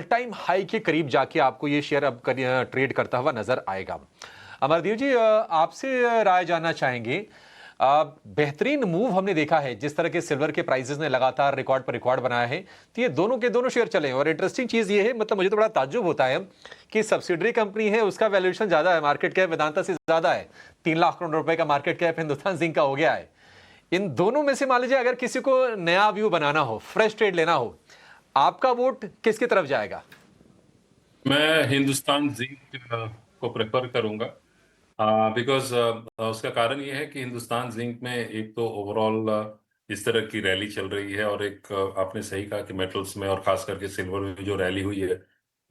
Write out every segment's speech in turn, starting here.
Time high के करीब जाके आपको ये शेयर अब ट्रेड करता हुआ नजर आएगा। अमरदीप जी, आपसे राय जानना चाहेंगे। बेहतरीन मूव हमने देखा है, जिस तरह के सिल्वर के प्राइसेस ने लगातार रिकॉर्ड पर रिकॉर्ड बनाया है, तो ये दोनों के दोनों शेयर चले। और इंटरेस्टिंग चीज ये है, मतलब मुझे तो बड़ा ताज्जुब होता है कि सब्सिडरी कंपनी है, उसका वैल्यूएशन ज्यादा है, मार्केट कैप वेदांता से ज्यादा है। 3 लाख करोड़ रुपए का मार्केट कैप हिंदुस्तान जिंक का हो गया है। इन दोनों में से मान लीजिए अगर किसी को नया व्यू बनाना हो, फ्रेश ट्रेड लेना हो, आपका वोट किसकी तरफ जाएगा? मैं हिंदुस्तान जिंक को प्रेफर करूंगा, बिकॉज उसका कारण ये है कि हिंदुस्तान जिंक में एक तो ओवरऑल इस तरह की रैली चल रही है, और एक आपने सही कहा कि मेटल्स में और खास करके सिल्वर में जो रैली हुई है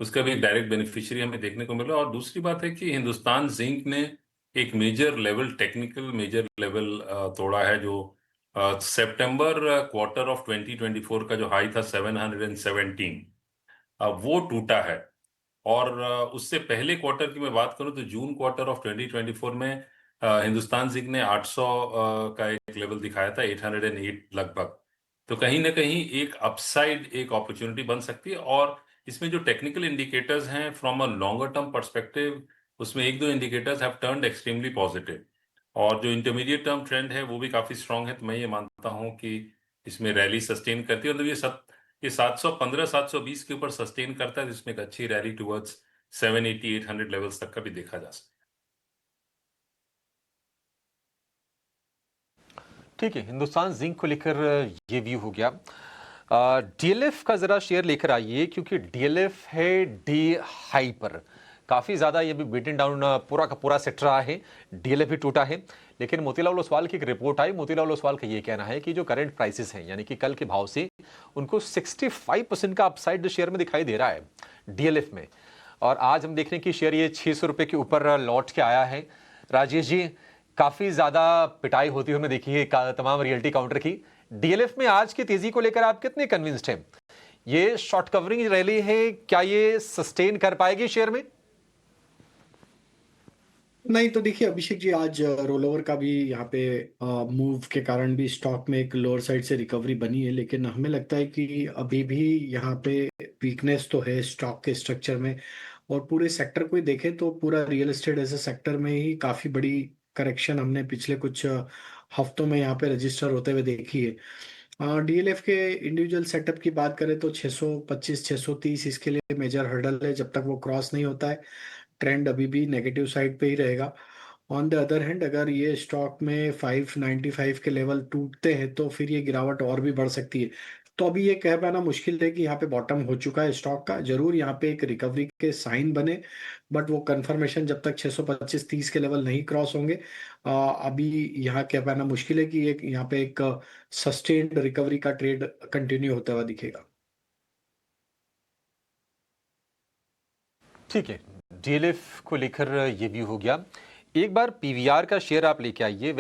उसका भी डायरेक्ट बेनिफिशियरी हमें देखने को मिला। और दूसरी बात है कि हिंदुस्तान जिंक ने एक major level, technical major level तोड़ा है, जो सितंबर क्वार्टर ऑफ 2024 का जो हाई था 717, वो टूटा है। और उससे पहले क्वार्टर की मैं बात करूं तो जून क्वार्टर ऑफ 2024 में हिंदुस्तान जिंक ने 800 का एक लेवल दिखाया था, 808 लगभग। तो कहीं ना कहीं एक अपसाइड, एक अपॉर्चुनिटी बन सकती है। और इसमें जो टेक्निकल इंडिकेटर्स हैं from a longer term perspective, उसमें एक दो indicators have turned extremely positive, और जो इंटरमीडिएट टर्म ट्रेंड है वो भी काफी स्ट्रांग है। तो मैं ये मानता हूं कि इसमें रैली सस्टेन करती है, मतलब ये 715 720 के ऊपर सस्टेन करता है, जिसमें एक अच्छी रैली टुवर्ड्स 780 800 लेवल्स तक का भी देखा जा सकता ठीक है, हिंदुस्तान जिंक को लेकर ये व्यू हो गया। डीएलएफ का जरा शेयर लेकर आइए, क्योंकि डीएलएफ है डी हाई पर, काफी ज्यादा ये भी बीटन डाउन पूरा का पूरा सेट रहा है। डीएलएफ भी टूटा है, लेकिन मोतीलाल ओसवाल की एक रिपोर्ट आई। मोतीलाल ओसवाल का ये कहना है कि जो करंट प्राइसेस हैं, यानी कि कल के भाव से उनको 65% का अपसाइड शेयर में दिखाई दे रहा है डीएलएफ में। और आज हम देख रहे हैं कि शेयर ये 600 रुपए के ऊपर लौट के आया है। राजेश जी, काफी ज्यादा पिटाई होती हुई हमने देखी है तमाम रियल्टी काउंटर की। डीएलएफ में आज की तेजी को लेकर आप कितने कन्विंस्ड हैं? ये शॉर्ट कवरिंग रैली है, क्या ये सस्टेन कर पाएगी शेयर में? नहीं तो देखिए अभिषेक जी, आज रोल ओवर का भी यहाँ पे मूव के कारण भी स्टॉक में एक लोअर साइड से रिकवरी बनी है, लेकिन हमें लगता है कि अभी भी यहाँ पे वीकनेस तो है स्टॉक के स्ट्रक्चर में। और पूरे सेक्टर को ही देखें तो पूरा real estate as a sector में ही काफी बड़ी करेक्शन हमने पिछले कुछ हफ्तों में यहाँ पे रजिस्टर होते हुए देखी है। डीएलएफ के इंडिविजुअल सेटअप की बात करें तो 625 630 इसके लिए मेजर हर्डल है। जब तक वो क्रॉस नहीं होता है, ट्रेंड अभी भी नेगेटिव साइड पे ही रहेगा। ऑन द अदर हैंड, अगर ये स्टॉक में 595 के लेवल टूटते हैं तो फिर ये गिरावट और भी बढ़ सकती है। तो अभी ये कह पाना मुश्किल है कि यहाँ पे बॉटम हो चुका है स्टॉक का। जरूर यहाँ पे एक रिकवरी के साइन बने, बट वो कंफर्मेशन जब तक 625 30 के लेवल नहीं क्रॉस होंगे, अभी यहाँ कह पाना मुश्किल है कि एक यहाँ पे एक सस्टेन्ड रिकवरी का ट्रेड कंटिन्यू होता हुआ दिखेगा। ठीक है, डीएलएफ को लेकर ये व्यू हो गया। एक बार पीवीआर का शेयर आप लेके आइए।